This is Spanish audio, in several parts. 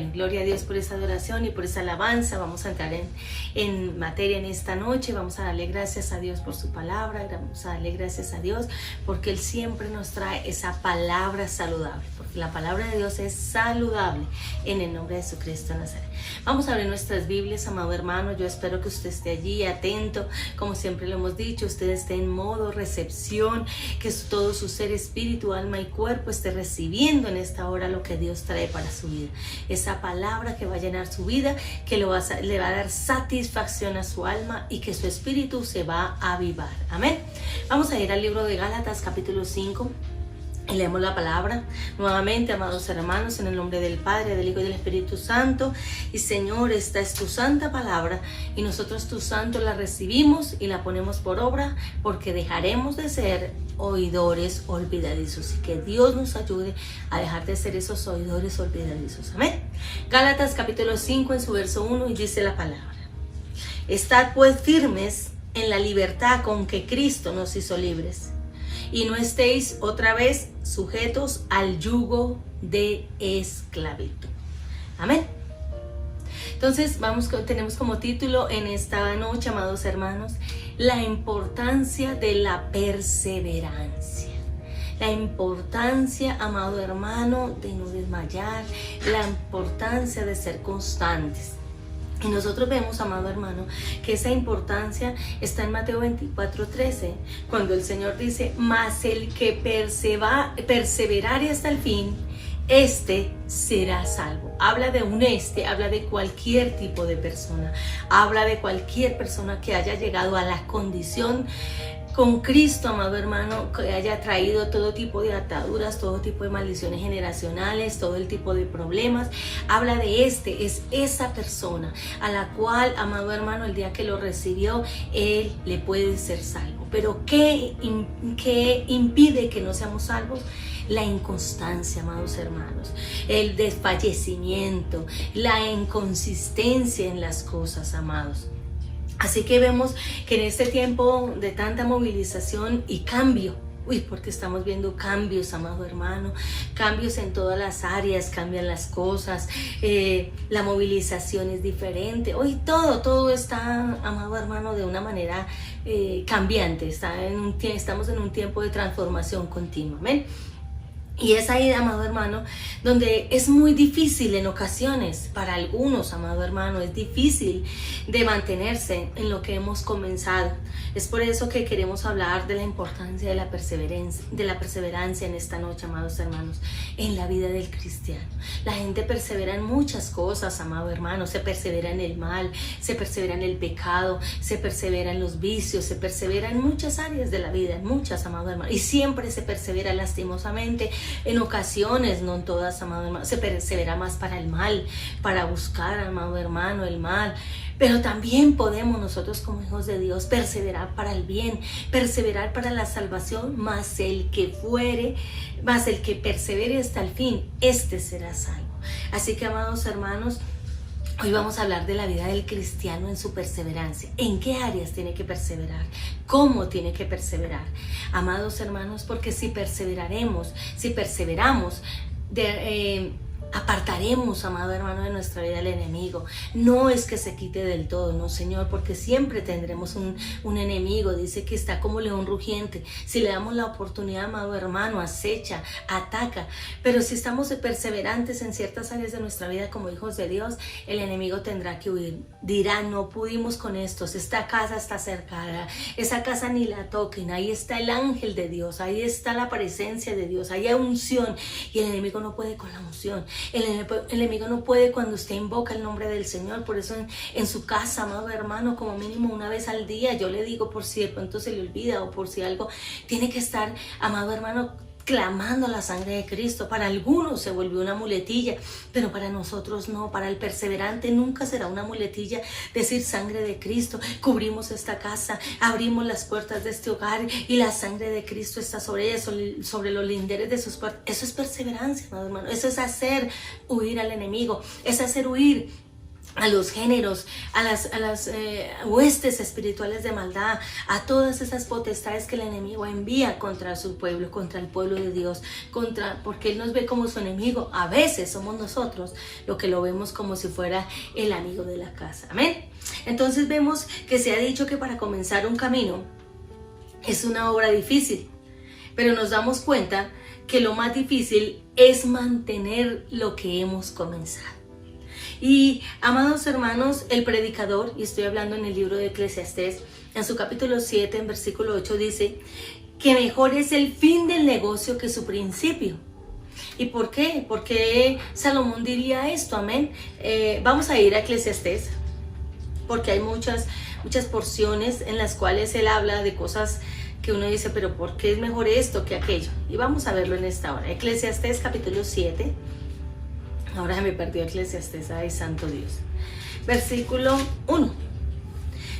Bueno, gloria a Dios por esa adoración y por esa alabanza. Vamos a entrar en materia en esta noche. Vamos a darle gracias a Dios por su palabra. Vamos a darle gracias a Dios porque Él siempre nos trae esa palabra saludable. Porque la palabra de Dios es saludable en el nombre de Jesucristo de Nazaret. Vamos a abrir nuestras Biblias, amado hermano. Yo espero que usted esté allí atento. Como siempre lo hemos dicho, usted esté en modo recepción, que todo su ser, espíritu, alma y cuerpo esté recibiendo en esta hora lo que Dios trae para su vida. Esa palabra que va a llenar su vida, que le va a dar satisfacción a su alma y que su espíritu se va a avivar. Amén. Vamos a ir al libro de Gálatas capítulo 5. Y leemos la palabra nuevamente, amados hermanos, en el nombre del Padre, del Hijo y del Espíritu Santo. Y Señor, esta es tu santa palabra y nosotros tu santo la recibimos y la ponemos por obra, porque dejaremos de ser oidores olvidadizos, y que Dios nos ayude a dejar de ser esos oidores olvidadizos. Amén. Gálatas capítulo 5 en su verso 1 y dice la palabra: Estad pues firmes en la libertad con que Cristo nos hizo libres, y no estéis otra vez sujetos al yugo de esclavitud. Amén. Entonces tenemos como título en esta noche, amados hermanos, la importancia de la perseverancia. La importancia, amado hermano, de no desmayar, la importancia de ser constantes. Y nosotros vemos, amado hermano, que esa importancia está en Mateo 24:13, cuando el Señor dice: mas el que perseverare hasta el fin, este será salvo. Habla de habla de cualquier tipo de persona, habla de cualquier persona que haya llegado a la condición con Cristo, amado hermano, que haya traído todo tipo de ataduras, todo tipo de maldiciones generacionales, todo el tipo de problemas. Habla de es esa persona a la cual, amado hermano, el día que lo recibió, él le puede ser salvo. Pero ¿qué impide que no seamos salvos? La inconstancia, amados hermanos, el desfallecimiento, la inconsistencia en las cosas, amados. Así que vemos que en este tiempo de tanta movilización y cambio, porque estamos viendo cambios, amado hermano, cambios en todas las áreas, cambian las cosas, la movilización es diferente. Hoy todo está, amado hermano, de una manera cambiante. Estamos en un tiempo de transformación continua. Amén. Y es ahí, amado hermano, donde es muy difícil en ocasiones, para algunos, amado hermano, es difícil de mantenerse en lo que hemos comenzado. Es por eso que queremos hablar de la importancia de la perseverancia en esta noche, amados hermanos, en la vida del cristiano. La gente persevera en muchas cosas, amado hermano, se persevera en el mal, se persevera en el pecado, se persevera en los vicios, se persevera en muchas áreas de la vida, en muchas, amado hermano, y siempre se persevera lastimosamente. En ocasiones, no en todas, amado hermano, se persevera más para el mal, para buscar, amado hermano, el mal. Pero también podemos nosotros como hijos de Dios perseverar para el bien, perseverar para la salvación, más el que persevere hasta el fin, este será salvo. Así que, amados hermanos, hoy vamos a hablar de la vida del cristiano en su perseverancia. ¿En qué áreas tiene que perseverar? ¿Cómo tiene que perseverar? Amados hermanos, porque si perseveramos, apartaremos, amado hermano, de nuestra vida al enemigo. No es que se quite del todo, no, Señor, porque siempre tendremos un enemigo. Dice que está como león rugiente. Si le damos la oportunidad, amado hermano, acecha, ataca. Pero si estamos perseverantes en ciertas áreas de nuestra vida como hijos de Dios, el enemigo tendrá que huir. Dirá: no pudimos con estos, esta casa está cercada, esa casa ni la toquen, ahí está el ángel de Dios, ahí está la presencia de Dios, ahí hay unción, y el enemigo no puede con la unción. El enemigo no puede cuando usted invoca el nombre del Señor. Por eso en su casa, amado hermano, como mínimo una vez al día, yo le digo, por si de pronto se le olvida o por si algo, tiene que estar, amado hermano, clamando la sangre de Cristo. Para algunos se volvió una muletilla, pero para nosotros no. Para el perseverante nunca será una muletilla decir sangre de Cristo. Cubrimos esta casa, abrimos las puertas de este hogar y la sangre de Cristo está sobre ella, sobre los linderes de sus puertas. Eso es perseverancia, amado hermano. Eso es hacer huir al enemigo, es hacer huir a los géneros, a las huestes espirituales de maldad, a todas esas potestades que el enemigo envía contra su pueblo, contra el pueblo de Dios, porque Él nos ve como su enemigo. A veces somos nosotros lo que lo vemos como si fuera el amigo de la casa. Amén. Entonces vemos que se ha dicho que para comenzar un camino es una obra difícil, pero nos damos cuenta que lo más difícil es mantener lo que hemos comenzado. Y, amados hermanos, el predicador, y estoy hablando en el libro de Eclesiastés, en su capítulo 7, en versículo 8, dice que mejor es el fin del negocio que su principio. ¿Y por qué? ¿Por qué Salomón diría esto? Amén. Vamos a ir a Eclesiastés, porque hay muchas porciones en las cuales él habla de cosas que uno dice, pero ¿por qué es mejor esto que aquello? Y vamos a verlo en esta hora. Eclesiastés capítulo 7. Ahora se me perdió Eclesiastés, ay santo Dios. Versículo 1.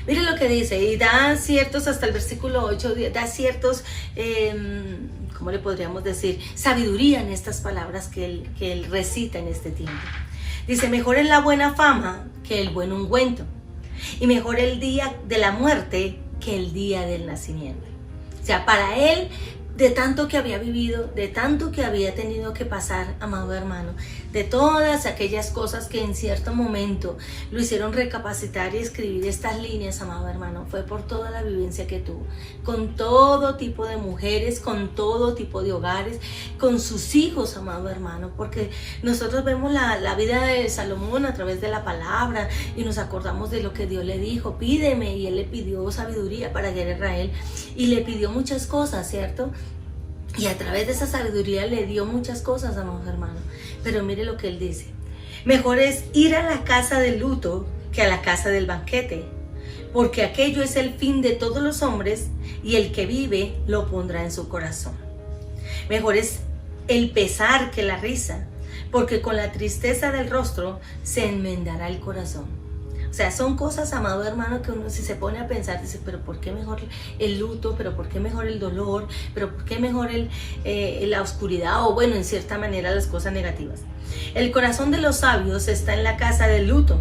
Mire lo que dice, y da ciertos, hasta el versículo 8, da ciertos, ¿cómo le podríamos decir? Sabiduría en estas palabras que él recita en este tiempo. Dice, mejor es la buena fama que el buen ungüento, y mejor el día de la muerte que el día del nacimiento. O sea, para él, de tanto que había vivido, de tanto que había tenido que pasar, amado hermano, de todas aquellas cosas que en cierto momento lo hicieron recapacitar y escribir estas líneas, amado hermano, fue por toda la vivencia que tuvo, con todo tipo de mujeres, con todo tipo de hogares, con sus hijos, amado hermano, porque nosotros vemos la vida de Salomón a través de la palabra y nos acordamos de lo que Dios le dijo, pídeme, y él le pidió sabiduría para guiar a Israel y le pidió muchas cosas, ¿cierto? Y a través de esa sabiduría le dio muchas cosas, amados hermanos. Pero mire lo que él dice. Mejor es ir a la casa del luto que a la casa del banquete, porque aquello es el fin de todos los hombres, y el que vive lo pondrá en su corazón. Mejor es el pesar que la risa, porque con la tristeza del rostro se enmendará el corazón. O sea, son cosas, amado hermano, que uno si se pone a pensar, dice, pero ¿por qué mejor el luto? ¿Pero por qué mejor el dolor? ¿Pero por qué mejor la oscuridad? O bueno, en cierta manera las cosas negativas. El corazón de los sabios está en la casa del luto,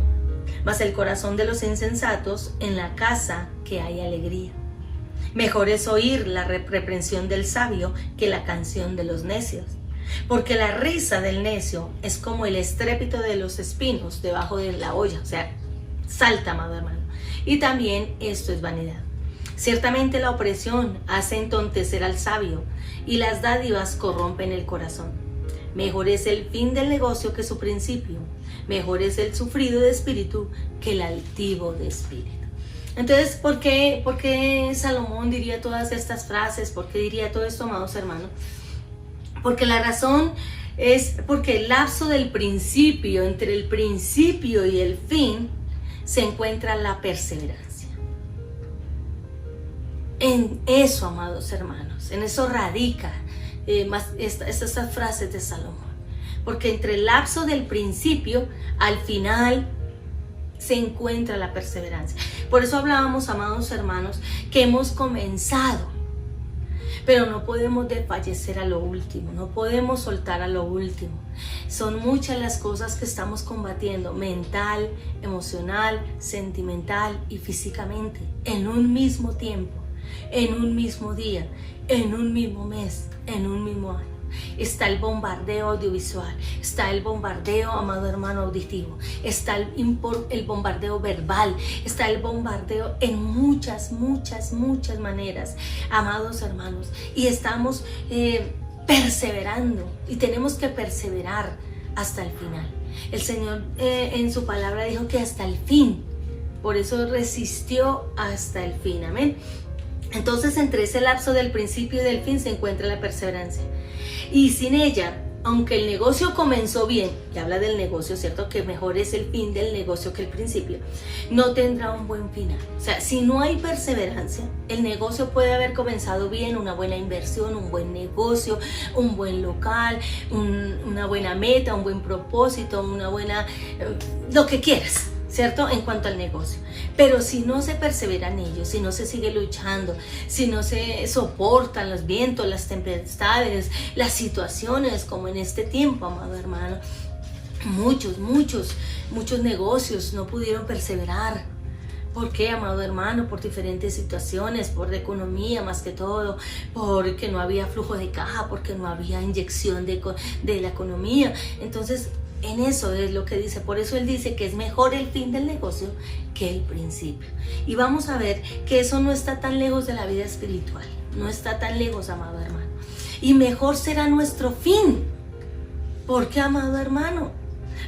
mas el corazón de los insensatos en la casa que hay alegría. Mejor es oír la reprensión del sabio que la canción de los necios, porque la risa del necio es como el estrépito de los espinos debajo de la olla, o sea, salta, amado hermano. Y también esto es vanidad. Ciertamente la opresión hace entontecer al sabio, y las dádivas corrompen el corazón. Mejor es el fin del negocio que su principio. Mejor es el sufrido de espíritu que el altivo de espíritu. Entonces, ¿por qué Salomón diría todas estas frases? ¿Por qué diría todo esto, amados hermanos? Porque la razón es porque el lapso del principio, entre el principio y el fin, se encuentra la perseverancia. En eso, amados hermanos, en eso radica estas frases de Salomón. Porque entre el lapso del principio al final se encuentra la perseverancia. Por eso hablábamos, amados hermanos, que hemos comenzado, pero no podemos desfallecer a lo último, no podemos soltar a lo último. Son muchas las cosas que estamos combatiendo, mental, emocional, sentimental y físicamente, en un mismo tiempo, en un mismo día, en un mismo mes, en un mismo año. Está el bombardeo audiovisual, está el bombardeo, amado hermano, auditivo, está el bombardeo verbal, está el bombardeo en muchas maneras, amados hermanos, y estamos perseverando, y tenemos que perseverar hasta el final. El Señor en su palabra dijo que hasta el fin, por eso resistió hasta el fin, amén. Entonces, entre ese lapso del principio y del fin se encuentra la perseverancia. Y sin ella, aunque el negocio comenzó bien, que habla del negocio, ¿cierto? Que mejor es el fin del negocio que el principio, no tendrá un buen final. O sea, si no hay perseverancia, el negocio puede haber comenzado bien, una buena inversión, un buen negocio, un buen local, una buena meta, un buen propósito, una buena... lo que quieras, ¿cierto? En cuanto al negocio. Pero si no se persevera en ello, si no se sigue luchando, si no se soportan los vientos, las tempestades, las situaciones como en este tiempo, amado hermano, Muchos negocios no pudieron perseverar. ¿Por qué, amado hermano? Por diferentes situaciones, por la economía más que todo, porque no había flujo de caja, porque no había inyección de la economía. Entonces, en eso es lo que dice. Por eso él dice que es mejor el fin del negocio que el principio. Y vamos a ver que eso no está tan lejos de la vida espiritual. No está tan lejos, amado hermano. Y mejor será nuestro fin. ¿Por qué, amado hermano?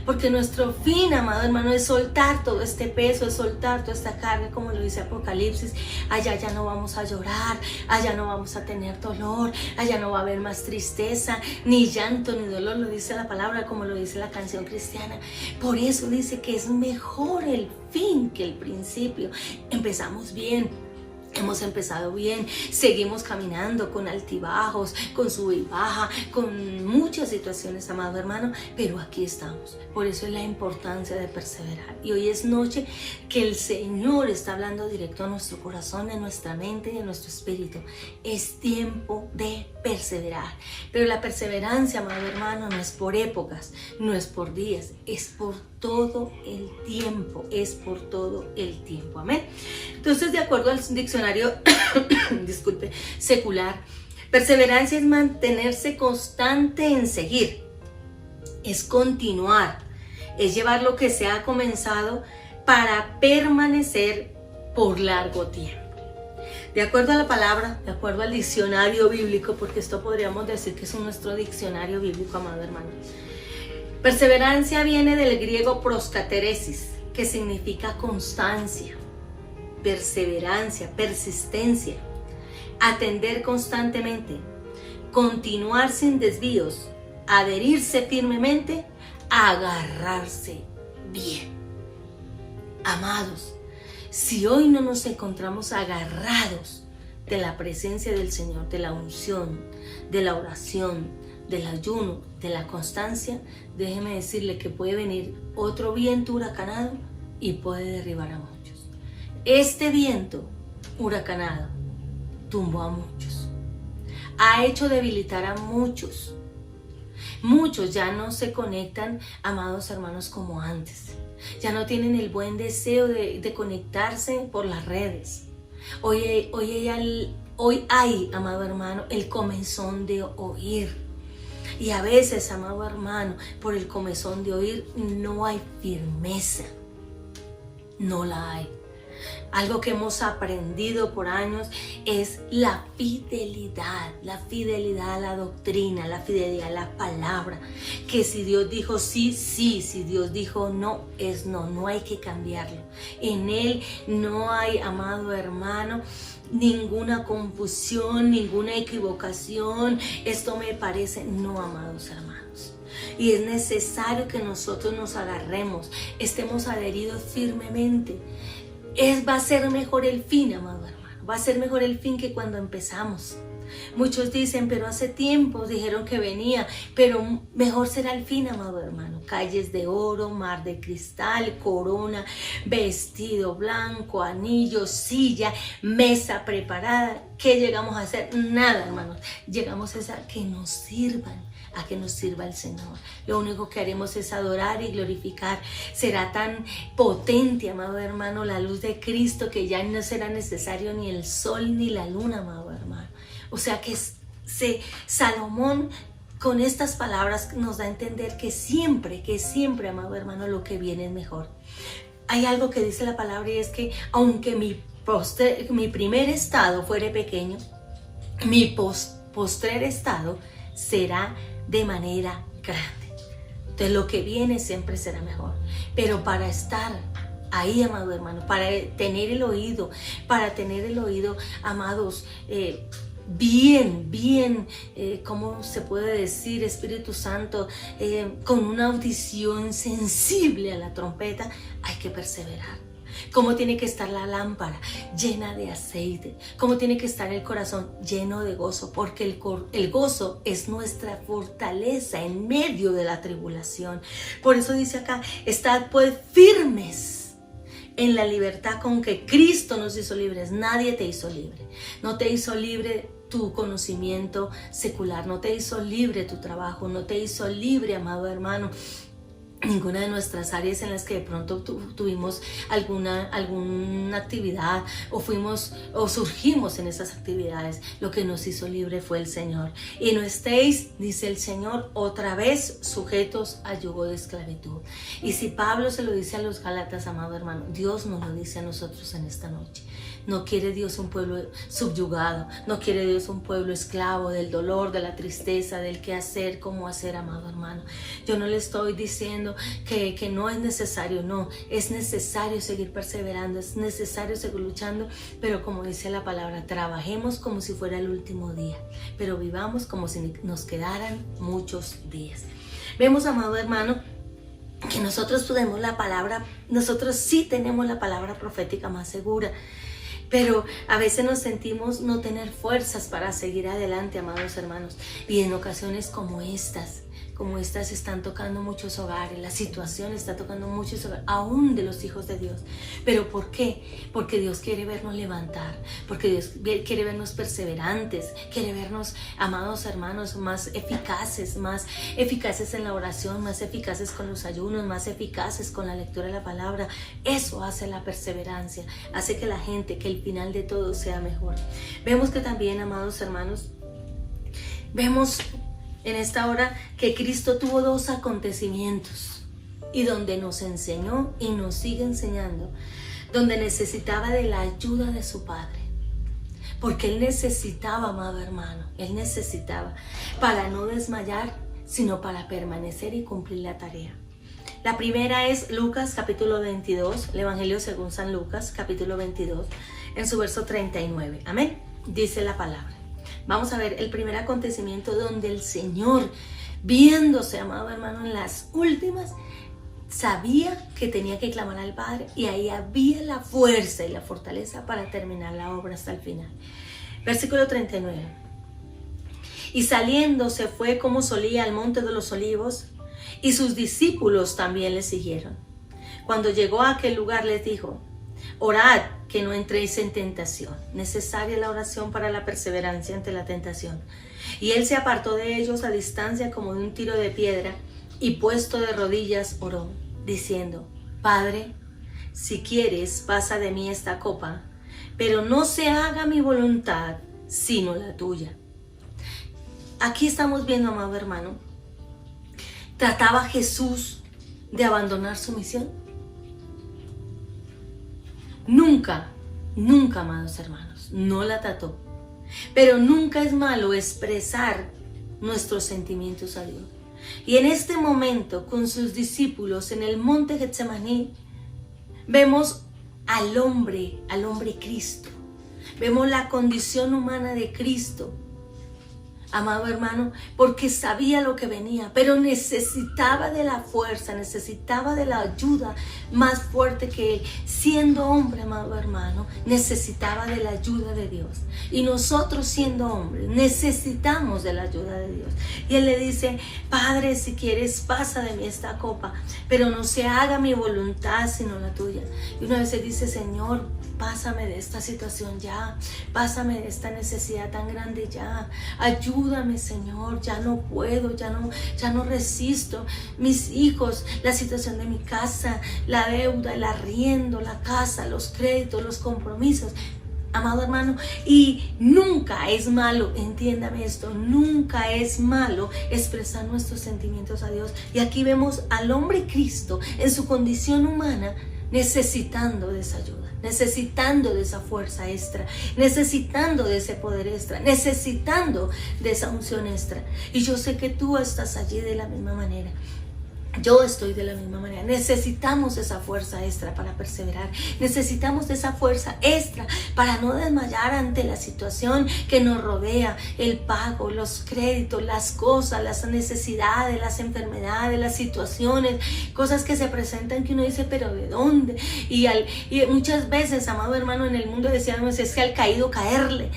Porque nuestro fin, amado hermano, es soltar todo este peso, es soltar toda esta carga, como lo dice Apocalipsis. Allá ya no vamos a llorar, allá no vamos a tener dolor, allá no va a haber más tristeza, ni llanto, ni dolor, lo dice la palabra, como lo dice la canción cristiana. Por eso dice que es mejor el fin que el principio. Empezamos bien. Hemos empezado bien, seguimos caminando con altibajos, con sube y baja, con muchas situaciones, amado hermano, pero aquí estamos. Por eso es la importancia de perseverar. Y hoy es noche que el Señor está hablando directo a nuestro corazón, a nuestra mente y a nuestro espíritu. Es tiempo de perseverar. Pero la perseverancia, amado hermano, no es por épocas, no es por días, es por todo el tiempo, es por todo el tiempo. Amén. Entonces, de acuerdo al diccionario disculpe, secular, perseverancia es mantenerse constante en seguir, es continuar, es llevar lo que se ha comenzado para permanecer por largo tiempo. De acuerdo a la palabra, de acuerdo al diccionario bíblico, porque esto podríamos decir que es nuestro diccionario bíblico, amado hermano. Perseverancia viene del griego proskateresis, que significa constancia, perseverancia, persistencia, atender constantemente, continuar sin desvíos, adherirse firmemente, agarrarse bien. Amados, si hoy no nos encontramos agarrados de la presencia del Señor, de la unción, de la oración, del ayuno, de la constancia, déjeme decirle que puede venir otro viento huracanado y puede derribar a muchos. Este viento huracanado tumbó a muchos, ha hecho debilitar a muchos. Muchos ya no se conectan, amados hermanos, como antes. Ya no tienen el buen deseo de conectarse por las redes. Hoy hay, amado hermano, el comezón de oír. Y a veces, amado hermano, por el comezón de oír no hay firmeza. No la hay. Algo que hemos aprendido por años es la fidelidad a la doctrina, la fidelidad a la palabra. Que si Dios dijo sí, sí, si Dios dijo no, es no, no hay que cambiarlo. En Él no hay, amado hermano, ninguna confusión, ninguna equivocación. Esto me parece, no, amados hermanos. Y es necesario que nosotros nos agarremos, estemos adheridos firmemente. Va a ser mejor el fin, amado hermano. Va a ser mejor el fin que cuando empezamos. Muchos dicen, pero hace tiempo dijeron que venía, pero mejor será el fin, amado hermano. Calles de oro, mar de cristal, corona, vestido blanco, anillo, silla, mesa preparada. ¿Qué llegamos a hacer? Nada, hermanos. Llegamos a que nos sirvan, a que nos sirva el Señor. Lo único que haremos es adorar y glorificar. Será tan potente, amado hermano, la luz de Cristo, que ya no será necesario ni el sol ni la luna, amado hermano. O sea que Salomón con estas palabras nos da a entender que siempre, amado hermano, lo que viene es mejor. Hay algo que dice la palabra y es que aunque mi primer estado fuere pequeño, mi postrer estado será de manera grande. Entonces lo que viene siempre será mejor. Pero para estar ahí, amado hermano, para tener el oído, amados, bien, ¿cómo se puede decir, Espíritu Santo? Con una audición sensible a la trompeta, hay que perseverar. Cómo tiene que estar la lámpara llena de aceite, cómo tiene que estar el corazón lleno de gozo, porque el gozo es nuestra fortaleza en medio de la tribulación. Por eso dice acá, estad pues firmes en la libertad con que Cristo nos hizo libres. Nadie te hizo libre, no te hizo libre tu conocimiento secular, no te hizo libre tu trabajo, no te hizo libre, amado hermano, ninguna de nuestras áreas en las que de pronto tuvimos alguna actividad o surgimos en esas actividades. Lo que nos hizo libre fue el Señor. Y no estéis, dice el Señor, otra vez sujetos a yugo de esclavitud. Y si Pablo se lo dice a los Gálatas, amado hermano, Dios nos lo dice a nosotros en esta noche. No quiere Dios un pueblo subyugado, no quiere Dios un pueblo esclavo del dolor, de la tristeza, del qué hacer, cómo hacer, amado hermano. Yo no le estoy diciendo que no es necesario, no, es necesario seguir perseverando, es necesario seguir luchando, pero como dice la palabra, trabajemos como si fuera el último día, pero vivamos como si nos quedaran muchos días. Vemos, amado hermano, que nosotros tenemos la palabra, nosotros sí tenemos la palabra profética más segura, pero a veces nos sentimos no tener fuerzas para seguir adelante, amados hermanos. Y en ocasiones como estas están tocando muchos hogares, la situación está tocando muchos hogares, aún de los hijos de Dios. ¿Pero por qué? Porque Dios quiere vernos levantar, porque Dios quiere vernos perseverantes, quiere vernos, amados hermanos, más eficaces en la oración, más eficaces con los ayunos, más eficaces con la lectura de la palabra. Eso hace la perseverancia, hace que la gente, que el final de todo sea mejor. Vemos que también, amados hermanos, vemos en esta hora que Cristo tuvo 2 acontecimientos y donde nos enseñó y nos sigue enseñando, donde necesitaba de la ayuda de su Padre, porque Él necesitaba, amado hermano, Él necesitaba para no desmayar, sino para permanecer y cumplir la tarea. La primera es Lucas capítulo 22, el Evangelio según San Lucas capítulo 22, en su verso 39. Amén. Dice la palabra. Vamos a ver el primer acontecimiento donde el Señor, viéndose, amado hermano, en las últimas, sabía que tenía que clamar al Padre y ahí había la fuerza y la fortaleza para terminar la obra hasta el final. Versículo 39. Y saliendo se fue como solía al monte de los olivos y sus discípulos también le siguieron. Cuando llegó a aquel lugar les dijo: orad que no entréis en tentación. Necesaria la oración para la perseverancia ante la tentación. Y él se apartó de ellos a distancia como de un tiro de piedra y puesto de rodillas oró, diciendo: Padre, si quieres, pasa de mí esta copa, pero no se haga mi voluntad, sino la tuya. Aquí estamos viendo, amado hermano, ¿trataba Jesús de abandonar su misión? Nunca, amados hermanos, no la trató. Pero nunca es malo expresar nuestros sentimientos a Dios. Y en este momento, con sus discípulos en el monte Getsemaní, vemos al hombre Cristo. Vemos la condición humana de Cristo, amado hermano, porque sabía lo que venía, pero necesitaba de la fuerza, necesitaba de la ayuda más fuerte que él. Siendo hombre, amado hermano, necesitaba de la ayuda de Dios. Y nosotros, siendo hombres, necesitamos de la ayuda de Dios. Y él le dice: Padre, si quieres, pasa de mí esta copa, pero no se haga mi voluntad, sino la tuya. Y una vez él dice: Señor, pásame de esta situación ya, pásame de esta necesidad tan grande ya, ayúdame, Señor, ya no puedo, ya no resisto, mis hijos, la situación de mi casa, la deuda, el arriendo, la casa, los créditos, los compromisos. Amado hermano, y nunca es malo, entiéndame esto, nunca es malo expresar nuestros sentimientos a Dios. Y aquí vemos al hombre Cristo en su condición humana, necesitando de esa ayuda, necesitando de esa fuerza extra, necesitando de ese poder extra, necesitando de esa unción extra. Y yo sé que tú estás allí de la misma manera. Yo estoy de la misma manera. Necesitamos esa fuerza extra para perseverar. Necesitamos esa fuerza extra para no desmayar ante la situación que nos rodea. El pago, los créditos, las cosas, las necesidades, las enfermedades, las situaciones, cosas que se presentan que uno dice: ¿pero de dónde? Y muchas veces, amado hermano, en el mundo decíamos: es que al caído caerle.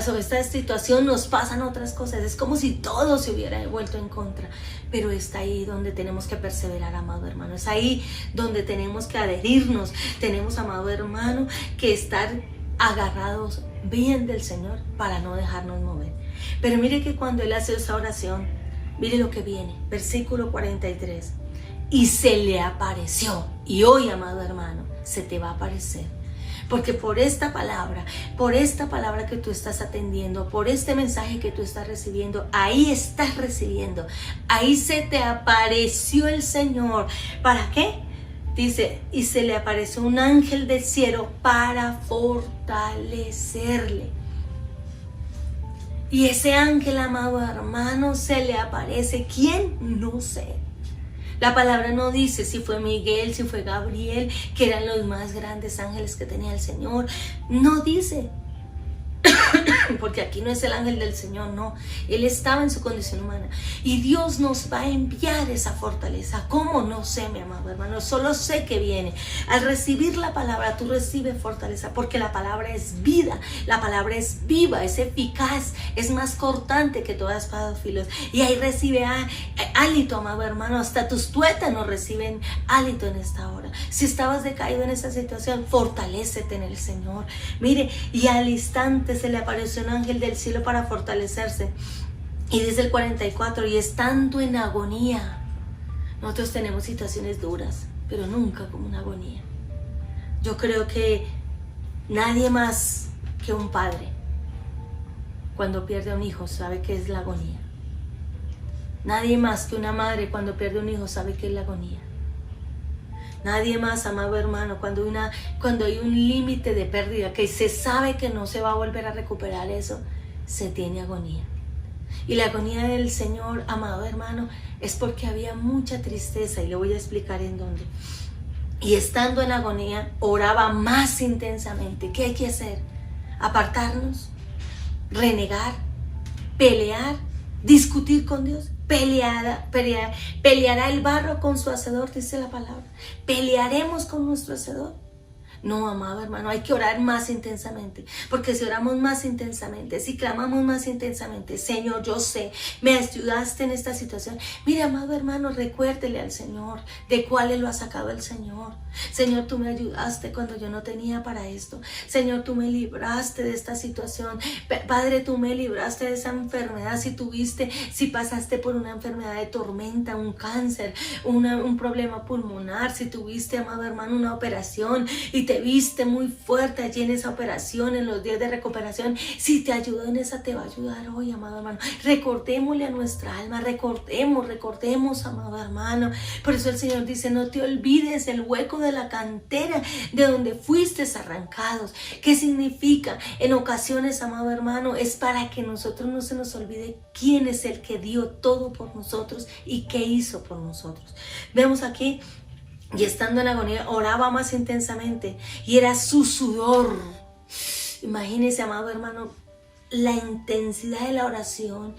Sobre esta situación nos pasan otras cosas, es como si todo se hubiera vuelto en contra, pero está ahí donde tenemos que perseverar, amado hermano, es ahí donde tenemos que adherirnos, tenemos, amado hermano, que estar agarrados bien del Señor para no dejarnos mover. Pero mire que cuando él hace esa oración, Mire lo que viene, versículo 43. Y se le apareció. Y hoy, amado hermano, se te va a aparecer. Porque por esta palabra que tú estás atendiendo, por este mensaje que tú estás recibiendo, ahí estás recibiendo. Ahí se te apareció el Señor. ¿Para qué? Dice, y se le apareció un ángel del cielo para fortalecerle. Y ese ángel, amado hermano, se le aparece. ¿Quién? No sé. La palabra no dice si fue Miguel, si fue Gabriel, que eran los más grandes ángeles que tenía el Señor. No dice. Porque aquí no es el ángel del Señor, no. Él estaba en su condición humana. Y Dios nos va a enviar esa fortaleza. ¿Cómo? No sé, mi amado hermano. Solo sé que viene. Al recibir la palabra, tú recibes fortaleza. Porque la palabra es vida. La palabra es viva, es eficaz. Es más cortante que toda espada de filos. Y ahí recibe hálito, amado hermano. Hasta tus tuétanos reciben hálito en esta hora. Si estabas decaído en esa situación, fortalécete en el Señor. Mire, y al instante se le apareció un ángel del cielo para fortalecerse. Y dice el 44, y estando en agonía. Nosotros tenemos situaciones duras, pero nunca como una agonía. Yo creo que nadie más que un padre, cuando pierde a un hijo, sabe qué es la agonía. Nadie más que una madre, cuando pierde un hijo, sabe qué es la agonía. Nadie más, amado hermano, cuando hay un límite de pérdida, que se sabe que no se va a volver a recuperar eso, se tiene agonía. Y la agonía del Señor, amado hermano, es porque había mucha tristeza, y le voy a explicar en dónde. Y estando en agonía, oraba más intensamente. ¿Qué hay que hacer? ¿Apartarnos? ¿Renegar? ¿Pelear? ¿Discutir con Dios? Peleará el barro con su hacedor, dice la palabra. Pelearemos con nuestro hacedor. No, amado hermano, hay que orar más intensamente, porque si oramos más intensamente, si clamamos más intensamente, Señor, yo sé, me ayudaste en esta situación. Mire, amado hermano, recuérdele al Señor de cuáles lo ha sacado el Señor. Señor, tú me ayudaste cuando yo no tenía para esto. Señor, tú me libraste de esta situación. Padre, tú me libraste de esa enfermedad. Si pasaste por una enfermedad de tormenta, un cáncer, un problema pulmonar, si tuviste, amado hermano, una operación y te viste muy fuerte allí en esa operación, en los días de recuperación, si te ayudó en esa, te va a ayudar hoy, amado hermano. Recordémosle a nuestra alma, recordemos, amado hermano. Por eso el Señor dice, no te olvides el hueco de la cantera de donde fuiste arrancados. ¿Qué significa? En ocasiones, amado hermano, es para que nosotros no se nos olvide quién es el que dio todo por nosotros y qué hizo por nosotros. Vemos aquí, y estando en agonía, oraba más intensamente, y era su sudor. Imagínese, amado hermano, la intensidad de la oración.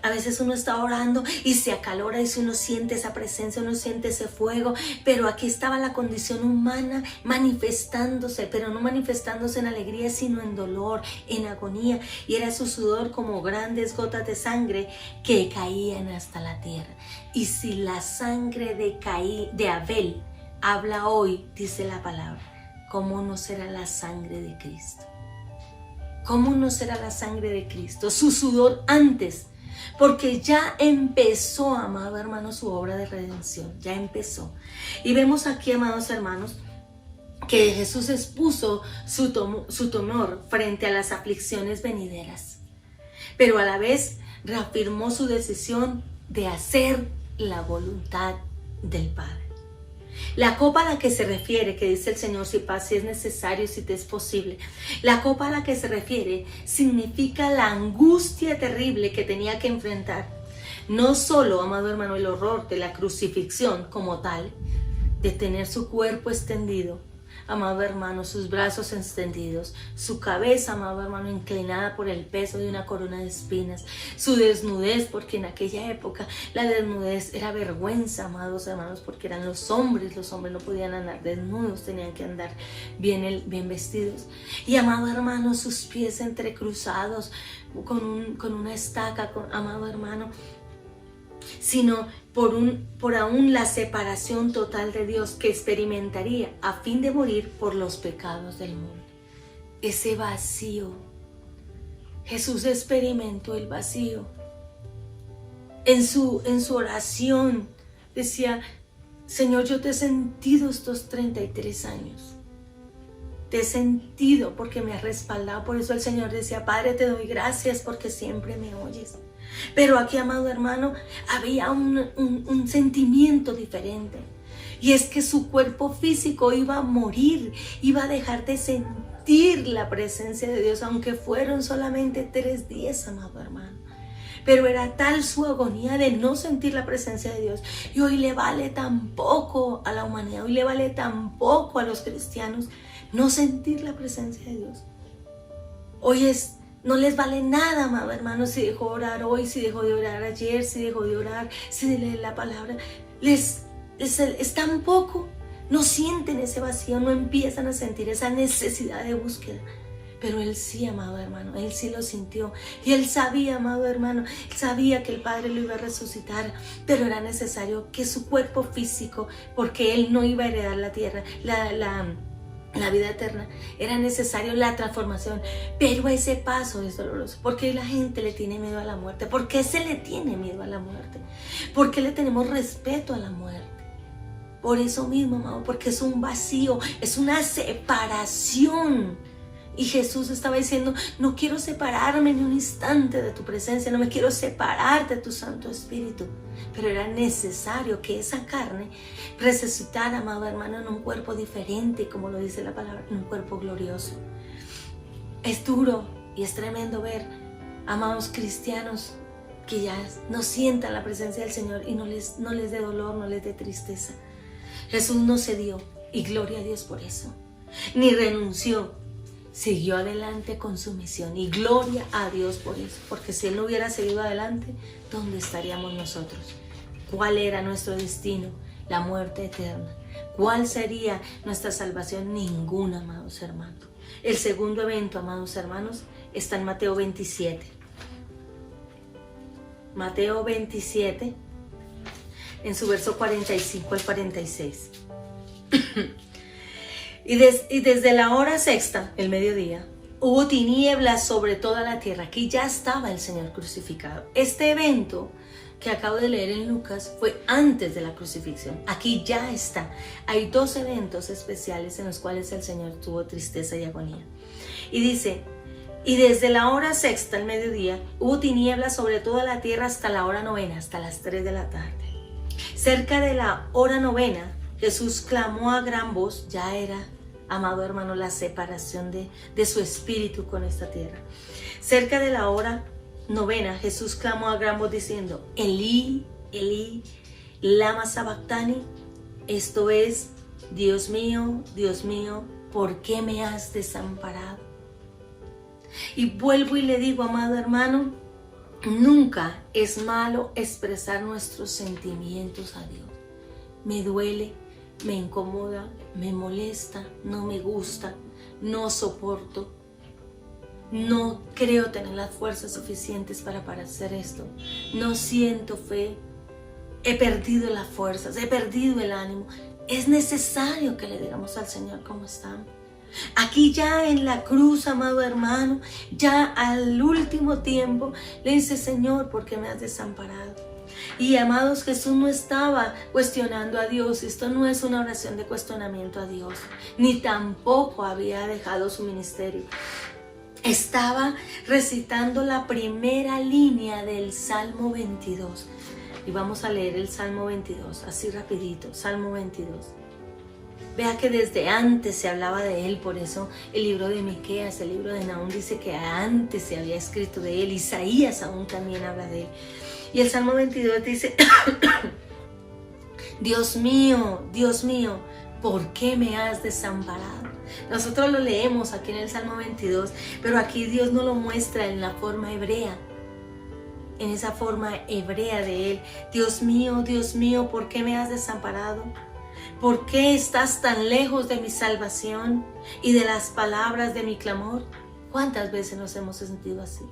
A veces uno está orando y se acalora, y si uno siente esa presencia, uno siente ese fuego, pero aquí estaba la condición humana manifestándose, pero no manifestándose en alegría, sino en dolor, en agonía, y era su sudor como grandes gotas de sangre que caían hasta la tierra. Y si la sangre de Abel habla hoy, dice la palabra, ¿cómo no será la sangre de Cristo? ¿Cómo no será la sangre de Cristo? Su sudor antes, porque ya empezó, amado hermano, su obra de redención, ya empezó. Y vemos aquí, amados hermanos, que Jesús expuso su temor frente a las aflicciones venideras, pero a la vez reafirmó su decisión de hacer la voluntad del Padre. La copa a la que se refiere, que dice el Señor, si es necesario, si te es posible, la copa a la que se refiere significa la angustia terrible que tenía que enfrentar. No solo, amado hermano, el horror de la crucifixión como tal, de tener su cuerpo extendido, amado hermano, sus brazos extendidos, su cabeza, amado hermano, inclinada por el peso de una corona de espinas, su desnudez, porque en aquella época la desnudez era vergüenza, amados hermanos, porque eran los hombres no podían andar desnudos, tenían que andar bien vestidos. Y, amado hermano, sus pies entrecruzados con una estaca, amado hermano, sino por aún la separación total de Dios que experimentaría a fin de morir por los pecados del mundo. Ese vacío, Jesús experimentó el vacío. En su oración decía, Señor, yo te he sentido estos 33 años. Te he sentido porque me has respaldado. Por eso el Señor decía, Padre, te doy gracias porque siempre me oyes. Pero aquí, amado hermano, había un sentimiento diferente. Y es que su cuerpo físico iba a morir, iba a dejar de sentir la presencia de Dios, aunque fueron solamente 3 días, amado hermano. Pero era tal su agonía de no sentir la presencia de Dios. Y hoy le vale tan poco a la humanidad, hoy le vale tan poco a los cristianos no sentir la presencia de Dios. Hoy no les vale nada, amado hermano, si dejó de orar hoy, si dejó de orar ayer, si dejó de orar, si de leer la palabra. Es tan poco, no sienten ese vacío, no empiezan a sentir esa necesidad de búsqueda. Pero él sí, amado hermano, él sí lo sintió. Y él sabía, amado hermano, él sabía que el Padre lo iba a resucitar, pero era necesario que su cuerpo físico, porque él no iba a heredar la tierra, la vida eterna, era necesario la transformación. Pero ese paso es doloroso. ¿Por qué la gente le tiene miedo a la muerte? ¿Por qué se le tiene miedo a la muerte? ¿Por qué le tenemos respeto a la muerte? Por eso mismo, amado, porque es un vacío, es una separación. Y Jesús estaba diciendo, no quiero separarme ni un instante de tu presencia, no me quiero separar de tu Santo Espíritu. Pero era necesario que esa carne resucitara, amado hermano, en un cuerpo diferente, como lo dice la palabra, en un cuerpo glorioso. Es duro y es tremendo ver, amados cristianos, que ya no sientan la presencia del Señor y no les dé dolor, no les dé tristeza. Jesús no cedió y gloria a Dios por eso, ni renunció. Siguió adelante con su misión y gloria a Dios por eso, porque si Él no hubiera seguido adelante, ¿dónde estaríamos nosotros? ¿Cuál era nuestro destino? La muerte eterna. ¿Cuál sería nuestra salvación? Ninguna, amados hermanos. El segundo evento, amados hermanos, está en Mateo 27. Mateo 27, en su verso 45 al 46. Y desde la hora sexta, el mediodía, hubo tinieblas sobre toda la tierra. Aquí ya estaba el Señor crucificado. Este evento que acabo de leer en Lucas fue antes de la crucifixión. Aquí ya está. Hay 2 eventos especiales en los cuales el Señor tuvo tristeza y agonía. Y dice, y desde la hora sexta, el mediodía, hubo tinieblas sobre toda la tierra hasta la hora novena, hasta las 3 de la tarde. Cerca de la hora novena, Jesús clamó a gran voz. Ya era, amado hermano, la separación de su espíritu con esta tierra. Cerca de la hora novena, Jesús clamó a gran voz diciendo, Elí, Elí, lama sabactani. Esto es, Dios mío, ¿por qué me has desamparado? Y vuelvo y le digo, amado hermano, nunca es malo expresar nuestros sentimientos a Dios. Me duele, me incomoda, me molesta, no me gusta, no soporto, no creo tener las fuerzas suficientes para hacer esto, no siento fe, he perdido las fuerzas, he perdido el ánimo. Es necesario que le digamos al Señor cómo estamos. Aquí ya en la cruz, amado hermano, ya al último tiempo, le dice, Señor, ¿por qué me has desamparado? Y amados, Jesús no estaba cuestionando a Dios. Esto no es una oración de cuestionamiento a Dios, ni tampoco había dejado su ministerio. Estaba recitando la primera línea del Salmo 22. Y vamos a leer el Salmo 22, así rapidito, Salmo 22. Vea que desde antes se hablaba de él, por eso el libro de Miqueas, el libro de Nahum dice que antes se había escrito de él. Isaías aún también habla de él. Y el Salmo 22 dice, Dios mío, ¿por qué me has desamparado? Nosotros lo leemos aquí en el Salmo 22, pero aquí Dios nos lo muestra en la forma hebrea, en esa forma hebrea de él. Dios mío, ¿por qué me has desamparado? ¿Por qué estás tan lejos de mi salvación y de las palabras de mi clamor? ¿Cuántas veces nos hemos sentido así?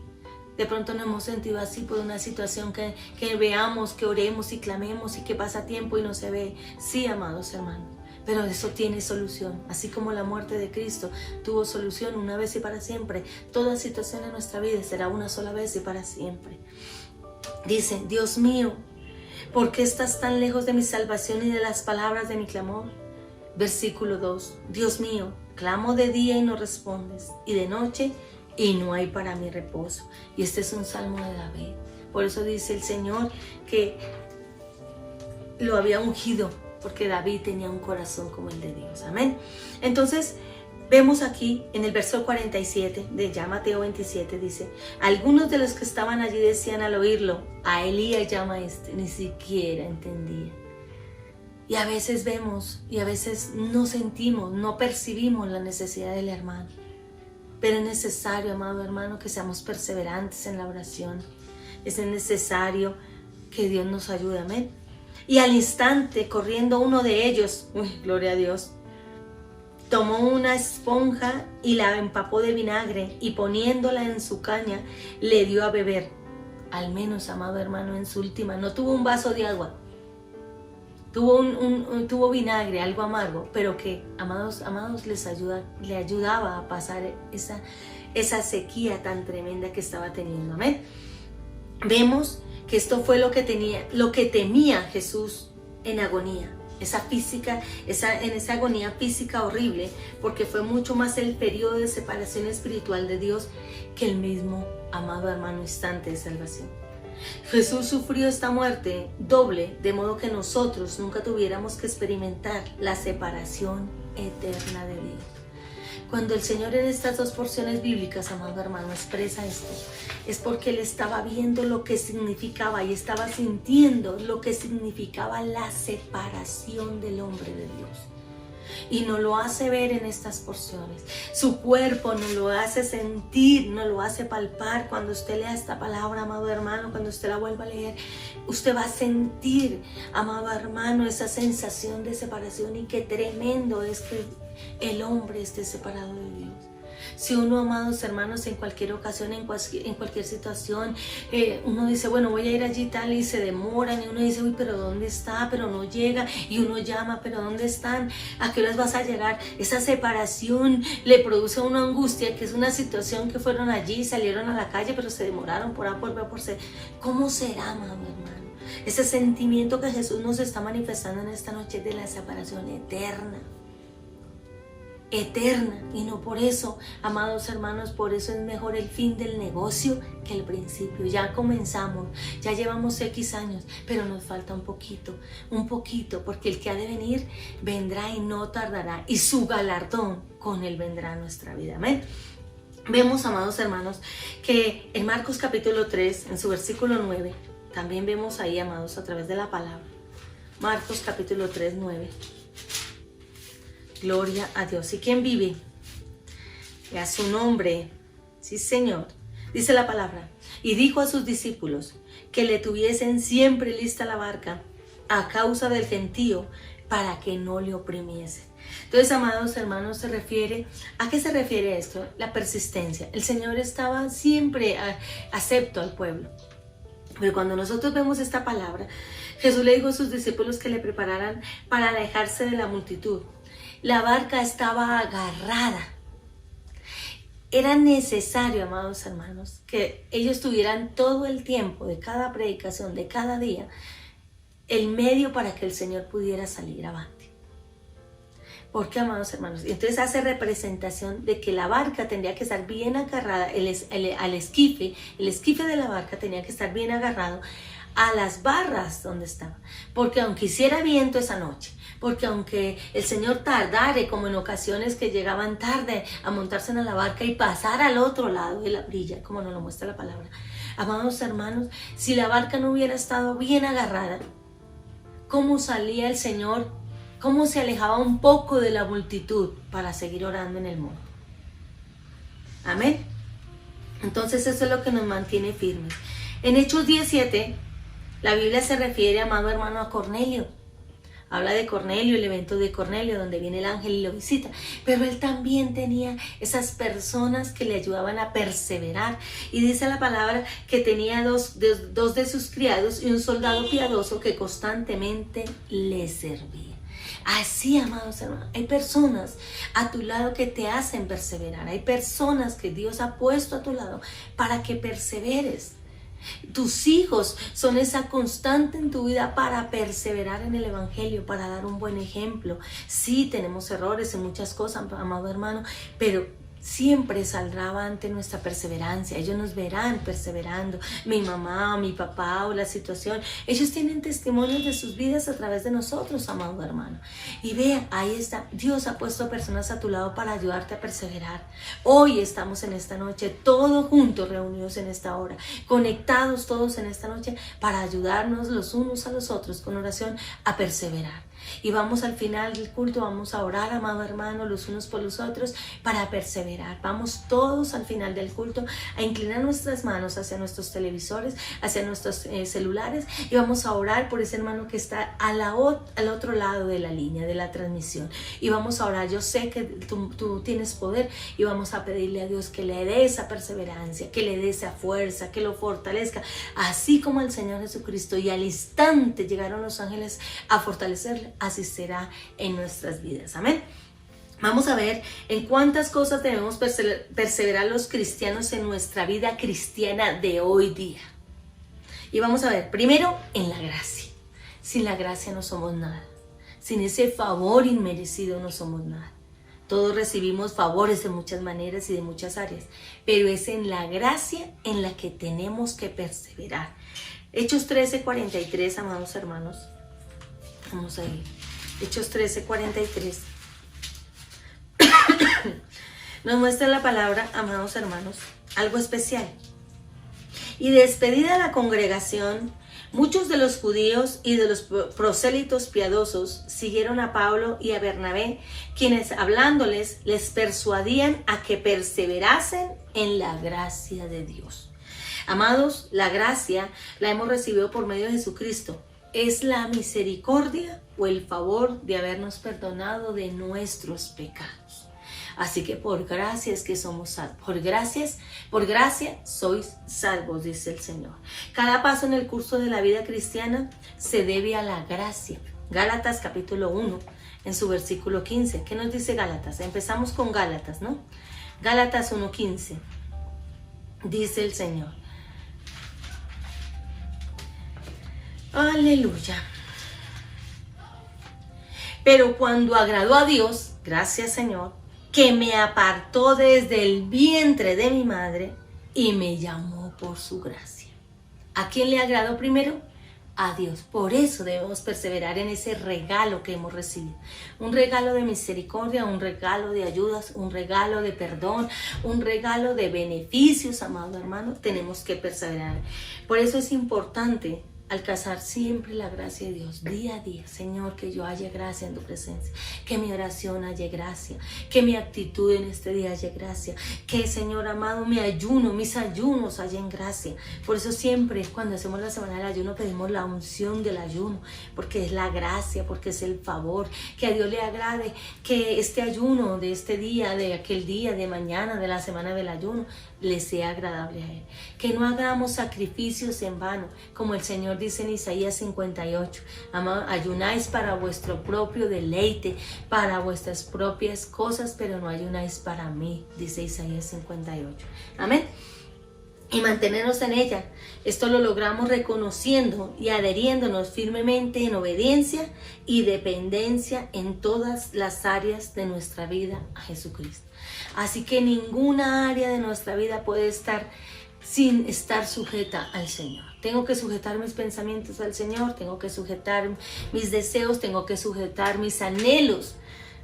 De pronto nos hemos sentido así por una situación que veamos, que oremos y clamemos y que pasa tiempo y no se ve. Sí, amados hermanos, pero eso tiene solución. Así como la muerte de Cristo tuvo solución una vez y para siempre, toda situación en nuestra vida será una sola vez y para siempre. Dice, Dios mío, ¿por qué estás tan lejos de mi salvación y de las palabras de mi clamor? Versículo 2. Dios mío, clamo de día y no respondes, y de noche y no hay para mí reposo. Y este es un salmo de David. Por eso dice el Señor que lo había ungido, porque David tenía un corazón como el de Dios. Amén. Entonces, vemos aquí en el verso 47 de ya Mateo 27, dice, algunos de los que estaban allí decían al oírlo, a Elías llama este, ni siquiera entendía. Y a veces vemos y a veces no sentimos, no percibimos la necesidad del hermano. Pero es necesario, amado hermano, que seamos perseverantes en la oración. Es necesario que Dios nos ayude, amén. Y al instante, corriendo uno de ellos, gloria a Dios, tomó una esponja y la empapó de vinagre y poniéndola en su caña, le dio a beber. Al menos, amado hermano, en su última, no tuvo un vaso de agua, tuvo vinagre, algo amargo, pero que, amados, le ayudaba a pasar esa sequía tan tremenda que estaba teniendo, amén. Vemos que esto fue lo que temía Jesús en agonía. En esa agonía física horrible, porque fue mucho más el periodo de separación espiritual de Dios que el mismo, amado hermano, instante de salvación. Jesús sufrió esta muerte doble, de modo que nosotros nunca tuviéramos que experimentar la separación eterna de Dios. Cuando el Señor en estas dos porciones bíblicas, amado hermano, expresa esto, es porque Él estaba viendo lo que significaba y estaba sintiendo lo que significaba la separación del hombre de Dios. Y nos lo hace ver en estas porciones. Su cuerpo nos lo hace sentir, nos lo hace palpar. Cuando usted lea esta palabra, amado hermano, cuando usted la vuelva a leer, usted va a sentir, amado hermano, esa sensación de separación, y qué tremendo es que el hombre esté separado de Dios. Si uno, amados hermanos, en cualquier ocasión, en cualquier situación, uno dice, bueno, voy a ir allí tal, y se demoran, y uno dice, uy, pero ¿dónde está? Pero no llega, y uno llama, pero ¿dónde están? ¿A qué horas vas a llegar? Esa separación le produce una angustia, que es una situación que fueron allí, salieron a la calle, pero se demoraron por A, por B, por C. ¿Cómo será, amado hermano? Ese sentimiento que Jesús nos está manifestando en esta noche de la separación eterna, y no por eso, amados hermanos, por eso es mejor el fin del negocio que el principio. Ya comenzamos, ya llevamos X años, pero nos falta un poquito, porque el que ha de venir vendrá y no tardará, y su galardón con él vendrá a nuestra vida, amén. Vemos, amados hermanos, que en Marcos capítulo 3, en su versículo 9, también vemos ahí, amados, a través de la palabra, Marcos capítulo 3, 9. Gloria a Dios. ¿Y quién vive? Y a su nombre. Sí, Señor. Dice la palabra. Y dijo a sus discípulos que le tuviesen siempre lista la barca a causa del gentío, para que no le oprimiesen. Entonces, amados hermanos, ¿a qué se refiere esto? La persistencia. El Señor estaba siempre acepto al pueblo. Pero cuando nosotros vemos esta palabra, Jesús le dijo a sus discípulos que le prepararan para alejarse de la multitud. La barca estaba agarrada. Era necesario, amados hermanos, que ellos tuvieran todo el tiempo de cada predicación, de cada día, el medio para que el Señor pudiera salir avante. ¿Por qué, amados hermanos? Entonces hace representación de que la barca tendría que estar bien agarrada, el esquife de la barca tenía que estar bien agarrado a las barras donde estaba. Porque aunque hiciera viento esa noche, porque aunque el Señor tardare, como en ocasiones que llegaban tarde a montarse en la barca y pasar al otro lado de la orilla, como nos lo muestra la palabra, amados hermanos, si la barca no hubiera estado bien agarrada, ¿cómo salía el Señor? ¿Cómo se alejaba un poco de la multitud para seguir orando en el monte? Amén. Entonces eso es lo que nos mantiene firmes. En Hechos 17, la Biblia se refiere, amado hermano, a Cornelio. Habla de Cornelio, el evento de Cornelio, donde viene el ángel y lo visita. Pero él también tenía esas personas que le ayudaban a perseverar. Y dice la palabra que tenía dos de sus criados y un soldado piadoso que constantemente le servía. Así, amados hermanos, hay personas a tu lado que te hacen perseverar. Hay personas que Dios ha puesto a tu lado para que perseveres. Tus hijos son esa constante en tu vida para perseverar en el Evangelio, para dar un buen ejemplo. Sí, tenemos errores en muchas cosas, amado hermano, pero siempre saldrá avante nuestra perseverancia. Ellos nos verán perseverando. Mi mamá, mi papá o la situación. Ellos tienen testimonios de sus vidas a través de nosotros, amado hermano. Y vea, ahí está. Dios ha puesto personas a tu lado para ayudarte a perseverar. Hoy estamos en esta noche, todos juntos reunidos en esta hora, conectados todos en esta noche para ayudarnos los unos a los otros con oración a perseverar. Y vamos al final del culto, vamos a orar, amado hermano, los unos por los otros para perseverar. Vamos todos al final del culto a inclinar nuestras manos hacia nuestros televisores, hacia nuestros celulares, y vamos a orar por ese hermano que está al otro lado de la línea, de la transmisión. Y vamos a orar. Yo sé que tú tienes poder, y vamos a pedirle a Dios que le dé esa perseverancia, que le dé esa fuerza, que lo fortalezca, así como el Señor Jesucristo. Y al instante llegaron los ángeles a fortalecerle. Así será en nuestras vidas. Amén. Vamos a ver en cuántas cosas debemos perseverar los cristianos en nuestra vida cristiana de hoy día. Y vamos a ver, primero, en la gracia. Sin la gracia no somos nada. Sin ese favor inmerecido no somos nada. Todos recibimos favores de muchas maneras y de muchas áreas, pero es en la gracia en la que tenemos que perseverar. Hechos 13:43, amados hermanos. Vamos a ir. Hechos 13:43. Nos muestra la palabra, amados hermanos, algo especial. Y despedida la congregación, muchos de los judíos y de los prosélitos piadosos siguieron a Pablo y a Bernabé, quienes hablándoles les persuadían a que perseverasen en la gracia de Dios. Amados, la gracia la hemos recibido por medio de Jesucristo. Es la misericordia o el favor de habernos perdonado de nuestros pecados. Así que por gracia es que somos salvos. Por gracia sois salvos, dice el Señor. Cada paso en el curso de la vida cristiana se debe a la gracia. Gálatas capítulo 1, en su versículo 15. ¿Qué nos dice Gálatas? Empezamos con Gálatas, ¿no? Gálatas 1:15. Dice el Señor. Aleluya. Pero cuando agradó a Dios, gracias Señor, que me apartó desde el vientre de mi madre y me llamó por su gracia. ¿A quién le agradó primero? A Dios. Por eso debemos perseverar en ese regalo que hemos recibido. Un regalo de misericordia, un regalo de ayudas, un regalo de perdón, un regalo de beneficios, amado hermano. Tenemos que perseverar. Por eso es importante alcanzar siempre la gracia de Dios, día a día. Señor, que yo haya gracia en tu presencia, que mi oración haya gracia, que mi actitud en este día haya gracia, que, Señor amado, mis ayunos hayan gracia. Por eso siempre cuando hacemos la semana del ayuno pedimos la unción del ayuno, porque es la gracia, porque es el favor, que a Dios le agrade que este ayuno de este día, de aquel día, de mañana, de la semana del ayuno, le sea agradable a Él. Que no hagamos sacrificios en vano, como el Señor dice en Isaías 58. Ayunáis para vuestro propio deleite, para vuestras propias cosas, pero no ayunáis para mí, dice Isaías 58. Amén. Y mantenernos en ella. Esto lo logramos reconociendo y adheriéndonos firmemente en obediencia y dependencia en todas las áreas de nuestra vida a Jesucristo. Así que ninguna área de nuestra vida puede estar sin estar sujeta al Señor. Tengo que sujetar mis pensamientos al Señor, tengo que sujetar mis deseos, tengo que sujetar mis anhelos,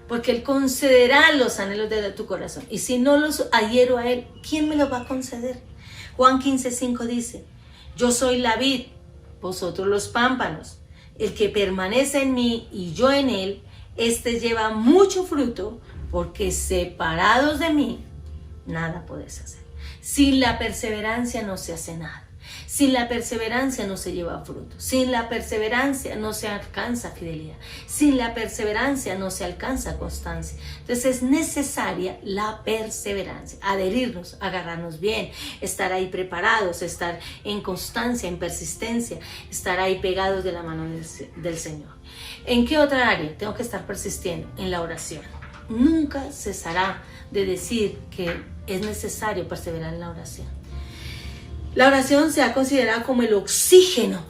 porque Él concederá los anhelos de tu corazón. Y si no los adhiero a Él, ¿quién me los va a conceder? Juan 15:5 dice, yo soy la vid, vosotros los pámpanos. El que permanece en mí y yo en él, este lleva mucho fruto, porque separados de mí, nada podéis hacer. Sin la perseverancia no se hace nada. Sin la perseverancia no se lleva fruto. Sin la perseverancia no se alcanza fidelidad. Sin la perseverancia no se alcanza constancia. Entonces es necesaria la perseverancia. Adherirnos, agarrarnos bien, estar ahí preparados, estar en constancia, en persistencia, estar ahí pegados de la mano del Señor. ¿En qué otra área tengo que estar persistiendo? En la oración. Nunca cesará de decir que es necesario perseverar en la oración. La oración se ha considerado como el oxígeno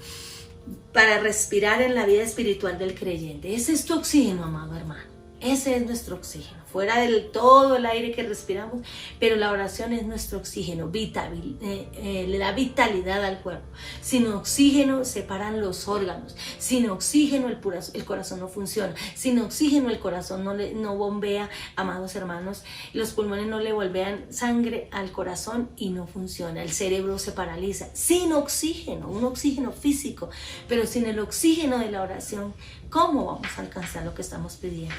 para respirar en la vida espiritual del creyente. Ese es tu oxígeno, amado hermano. Ese es nuestro oxígeno. Fuera del todo el aire que respiramos, pero la oración es nuestro oxígeno, le da vitalidad al cuerpo. Sin oxígeno se paran los órganos. Sin oxígeno el corazón no funciona. Sin oxígeno el corazón no bombea, amados hermanos. Los pulmones no le bombean sangre al corazón y no funciona. El cerebro se paraliza. Sin oxígeno, un oxígeno físico, pero sin el oxígeno de la oración, ¿cómo vamos a alcanzar lo que estamos pidiendo?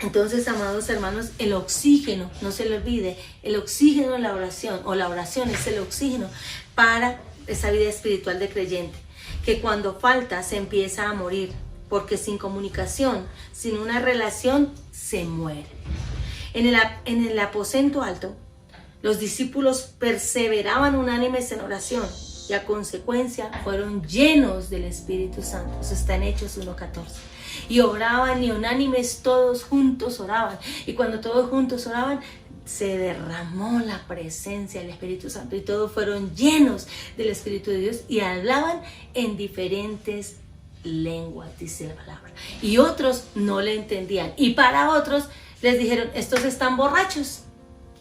Entonces, amados hermanos, el oxígeno, no se le olvide, el oxígeno de la oración, o la oración es el oxígeno para esa vida espiritual de creyente, que cuando falta se empieza a morir, porque sin comunicación, sin una relación, se muere. En el aposento alto, los discípulos perseveraban unánimes en oración y a consecuencia fueron llenos del Espíritu Santo. Eso está en Hechos 1:14. Y oraban y unánimes todos juntos oraban. Y cuando todos juntos oraban, se derramó la presencia del Espíritu Santo y todos fueron llenos del Espíritu de Dios y hablaban en diferentes lenguas, dice la palabra. Y otros no le entendían. Y para otros les dijeron, estos están borrachos.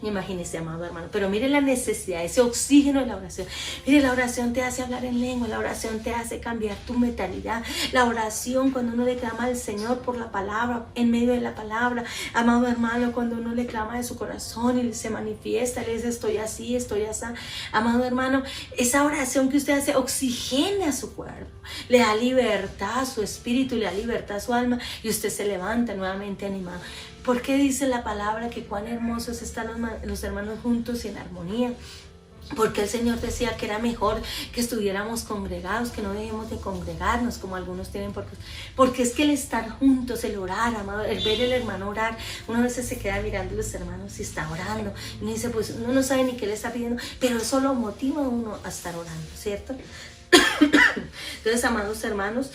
Imagínese, amado hermano, pero mire la necesidad, ese oxígeno de la oración. Mire, la oración te hace hablar en lengua, la oración te hace cambiar tu mentalidad. La oración, cuando uno le clama al Señor por la palabra, en medio de la palabra, amado hermano, cuando uno le clama de su corazón y se manifiesta, le dice, estoy así, estoy así. Amado hermano, esa oración que usted hace oxigena su cuerpo, le da libertad a su espíritu, le da libertad a su alma y usted se levanta nuevamente animado. ¿Por qué dice la palabra que cuán hermosos están los hermanos juntos y en armonía? Porque el Señor decía que era mejor que estuviéramos congregados, que no dejemos de congregarnos como algunos tienen. Porque es que el estar juntos, el orar, amado, el ver el hermano orar, uno a veces se queda mirando a los hermanos y está orando. Y uno dice, pues uno no sabe ni qué le está pidiendo, pero eso lo motiva a uno a estar orando, ¿cierto? Entonces, amados hermanos,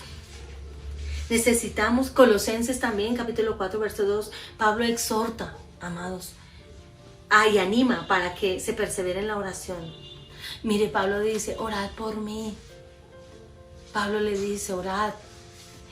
necesitamos, Colosenses también, capítulo 4, verso 2, Pablo exhorta, amados, y anima para que se persevere en la oración. Mire, Pablo dice, orad por mí. Pablo le dice, orad.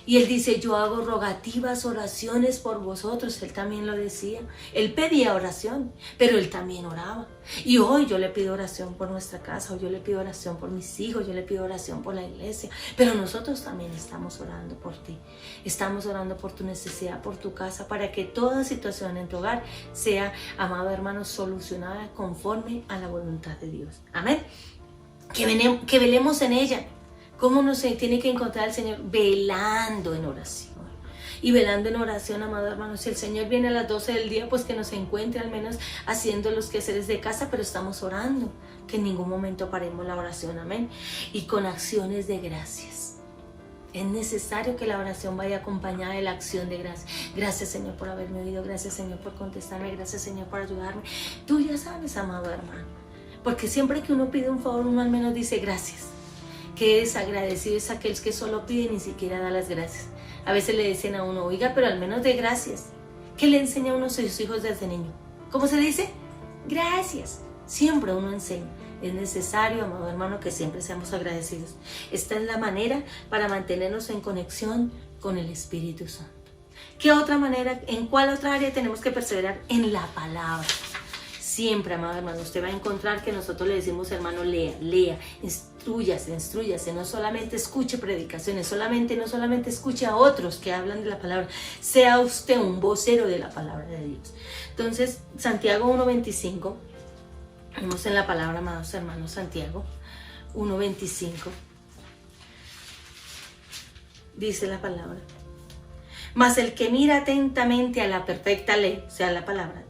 Y él dice, yo hago rogativas, oraciones por vosotros. Él también lo decía. Él pedía oración, pero él también oraba. Y hoy yo le pido oración por nuestra casa, hoy yo le pido oración por mis hijos, yo le pido oración por la iglesia. Pero nosotros también estamos orando por ti. Estamos orando por tu necesidad, por tu casa, para que toda situación en tu hogar sea, amado hermano, solucionada conforme a la voluntad de Dios. Amén. Que velemos en ella. ¿Cómo nos tiene que encontrar el Señor? Velando en oración. Y velando en oración, amado hermano, si el Señor viene a las 12 del día, pues que nos encuentre al menos haciendo los quehaceres de casa, pero estamos orando. Que en ningún momento paremos la oración, amén. Y con acciones de gracias. Es necesario que la oración vaya acompañada de la acción de gracias. Gracias, Señor, por haberme oído. Gracias, Señor, por contestarme. Gracias, Señor, por ayudarme. Tú ya sabes, amado hermano. Porque siempre que uno pide un favor, uno al menos dice gracias. Que desagradecido es aquel que solo pide y ni siquiera da las gracias. A veces le dicen a uno, oiga, pero al menos de gracias. ¿Qué le enseña a uno a sus hijos desde niño? ¿Cómo se dice? Gracias. Siempre uno enseña. Es necesario, amado hermano, que siempre seamos agradecidos. Esta es la manera para mantenernos en conexión con el Espíritu Santo. ¿Qué otra manera? ¿En cuál otra área tenemos que perseverar? En la palabra. Siempre, amado hermano, usted va a encontrar que nosotros le decimos, hermano, lea, instrúyase, no solamente escuche predicaciones, no solamente escuche a otros que hablan de la palabra, sea usted un vocero de la palabra de Dios. Entonces, Santiago 1:25, vemos en la palabra, amados hermanos, Santiago 1:25, dice la palabra, mas el que mira atentamente a la perfecta ley, o sea, la palabra,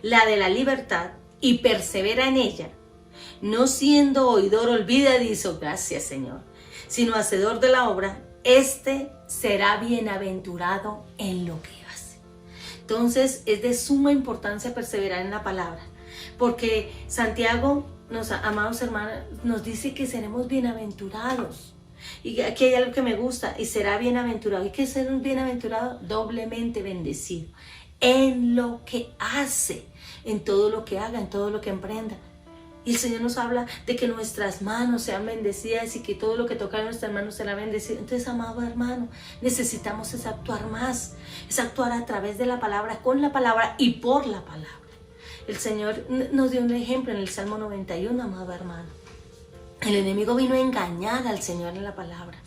la de la libertad, y persevera en ella, no siendo oidor olvidadizo, gracias Señor, sino hacedor de la obra, este será bienaventurado en lo que hace. Entonces es de suma importancia perseverar en la palabra, porque Santiago, amados hermanos, nos dice que seremos bienaventurados. Y aquí hay algo que me gusta, y será bienaventurado. ¿Y qué es ser un bienaventurado? Doblemente bendecido en lo que hace, en todo lo que haga, en todo lo que emprenda. Y el Señor nos habla de que nuestras manos sean bendecidas y que todo lo que toca en nuestras manos será bendecido. Entonces, amado hermano, necesitamos es actuar más, es actuar a través de la palabra, con la palabra y por la palabra. El Señor nos dio un ejemplo en el Salmo 91, amado hermano. El enemigo vino a engañar al Señor en la palabra.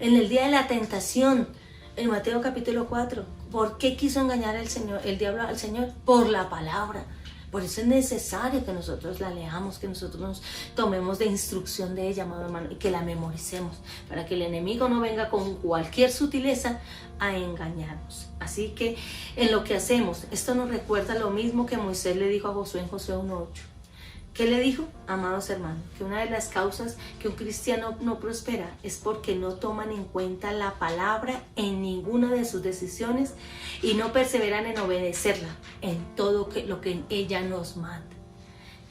En el día de la tentación, en Mateo capítulo 4, ¿por qué quiso engañar al Señor, el diablo al Señor? Por la palabra. Por eso es necesario que nosotros la leamos, que nosotros nos tomemos de instrucción de ella, amado hermano, y que la memoricemos, para que el enemigo no venga con cualquier sutileza a engañarnos. Así que en lo que hacemos, esto nos recuerda lo mismo que Moisés le dijo a Josué en Josué 1:8. ¿Qué le dijo? Amados hermanos, que una de las causas que un cristiano no prospera es porque no toman en cuenta la palabra en ninguna de sus decisiones y no perseveran en obedecerla en todo lo que ella nos manda.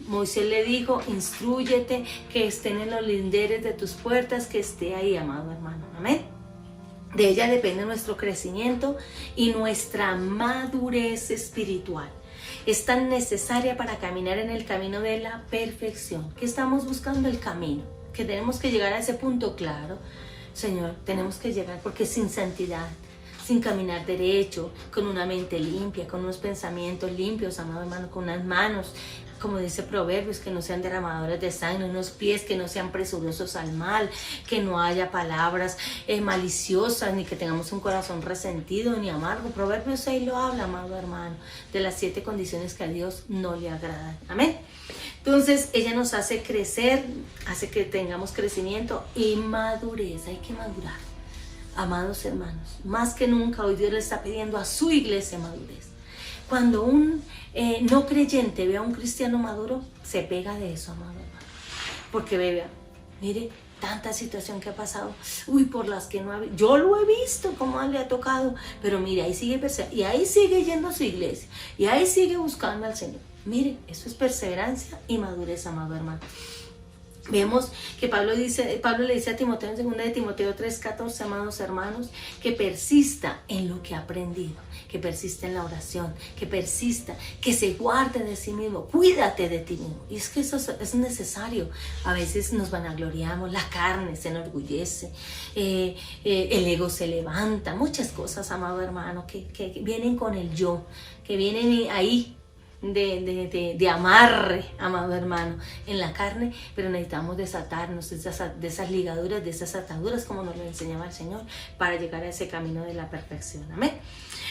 Moisés le dijo, instrúyete, que estén en los linderes de tus puertas, que esté ahí, amado hermano. Amén. De ella depende nuestro crecimiento y nuestra madurez espiritual. Es tan necesaria para caminar en el camino de la perfección. Que estamos buscando el camino, que tenemos que llegar a ese punto claro. Señor, tenemos que llegar porque sin santidad, sin caminar derecho, con una mente limpia, con unos pensamientos limpios, amado hermano, con unas manos, como dice Proverbios, que no sean derramadores de sangre, unos pies que no sean presurosos al mal, que no haya palabras maliciosas, ni que tengamos un corazón resentido ni amargo. Proverbios 6 lo habla, amado hermano, de las 7 condiciones que a Dios no le agradan. Amén. Entonces ella nos hace crecer, hace que tengamos crecimiento y madurez. Hay que madurar, amados hermanos. Más que nunca hoy Dios le está pidiendo a su iglesia madurez. Cuando un no creyente ve a un cristiano maduro, se pega de eso, amado hermano. Porque vea, mire, tanta situación que ha pasado, por las que no ha visto. Yo lo he visto, como le ha tocado, pero mire, ahí sigue y ahí sigue yendo a su iglesia, y ahí sigue buscando al Señor. Mire, eso es perseverancia y madurez, amado hermano. Vemos que Pablo le dice a Timoteo en 2 de Timoteo 3:14, amados hermanos, que persista en lo que ha aprendido, que persista en la oración, que persista, que se guarde de sí mismo, cuídate de ti mismo. Y es que eso es necesario. A veces nos vanagloriamos, la carne se enorgullece, el ego se levanta, muchas cosas, amado hermano, que vienen con el yo, que vienen ahí, de amarre, amado hermano, en la carne, pero necesitamos desatarnos de esas ligaduras, de esas ataduras, como nos lo enseñaba el Señor, para llegar a ese camino de la perfección. Amén.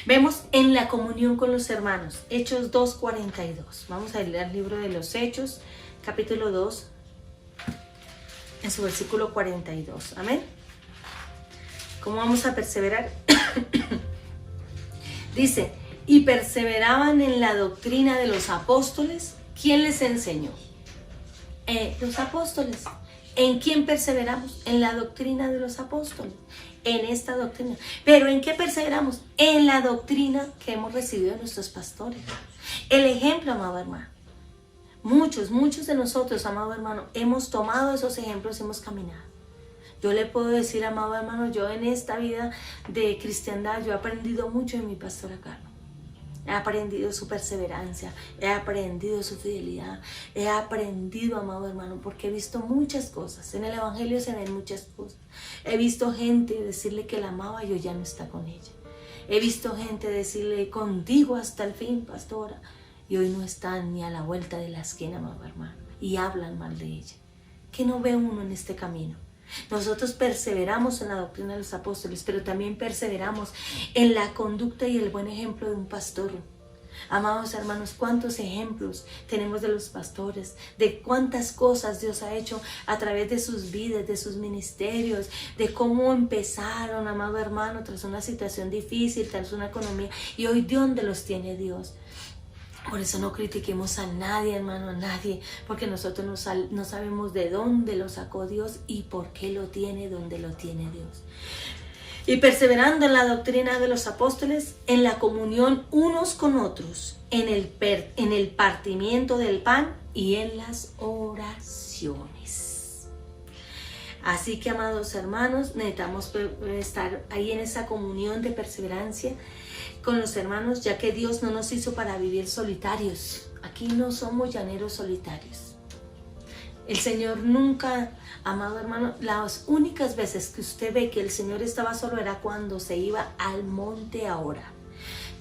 Vemos en la comunión con los hermanos, Hechos 2:42. Vamos a leer el libro de los Hechos, capítulo 2, en su versículo 42. Amén. ¿Cómo vamos a perseverar? Dice: y perseveraban en la doctrina de los apóstoles. ¿Quién les enseñó? Los apóstoles. ¿En quién perseveramos? En la doctrina de los apóstoles. En esta doctrina. ¿Pero en qué perseveramos? En la doctrina que hemos recibido de nuestros pastores. El ejemplo, amado hermano. Muchos de nosotros, amado hermano, hemos tomado esos ejemplos y hemos caminado. Yo le puedo decir, amado hermano, yo en esta vida de cristiandad, yo he aprendido mucho de mi pastora Carmen. He aprendido su perseverancia, he aprendido su fidelidad, he aprendido, amado hermano, porque he visto muchas cosas. En el evangelio se ven muchas cosas. He visto gente decirle que la amaba y hoy ya no está con ella. He visto gente decirle contigo hasta el fin, pastora, y hoy no están ni a la vuelta de la esquina, amado hermano, y hablan mal de ella. ¿Qué no ve uno en este camino? Nosotros perseveramos en la doctrina de los apóstoles, pero también perseveramos en la conducta y el buen ejemplo de un pastor. Amados hermanos, cuántos ejemplos tenemos de los pastores, de cuántas cosas Dios ha hecho a través de sus vidas, de sus ministerios, de cómo empezaron, amado hermano, tras una situación difícil, tras una economía, y hoy de dónde los tiene Dios. Por eso no critiquemos a nadie, hermano, a nadie, porque nosotros no sabemos de dónde lo sacó Dios y por qué lo tiene donde lo tiene Dios. Y perseverando en la doctrina de los apóstoles, en la comunión unos con otros, en el partimiento del pan y en las oraciones. Así que, amados hermanos, necesitamos estar ahí en esa comunión de perseverancia con los hermanos, ya que Dios no nos hizo para vivir solitarios. Aquí no somos llaneros solitarios. El Señor nunca, amado hermano, las únicas veces que usted ve que el Señor estaba solo era cuando se iba al monte a orar.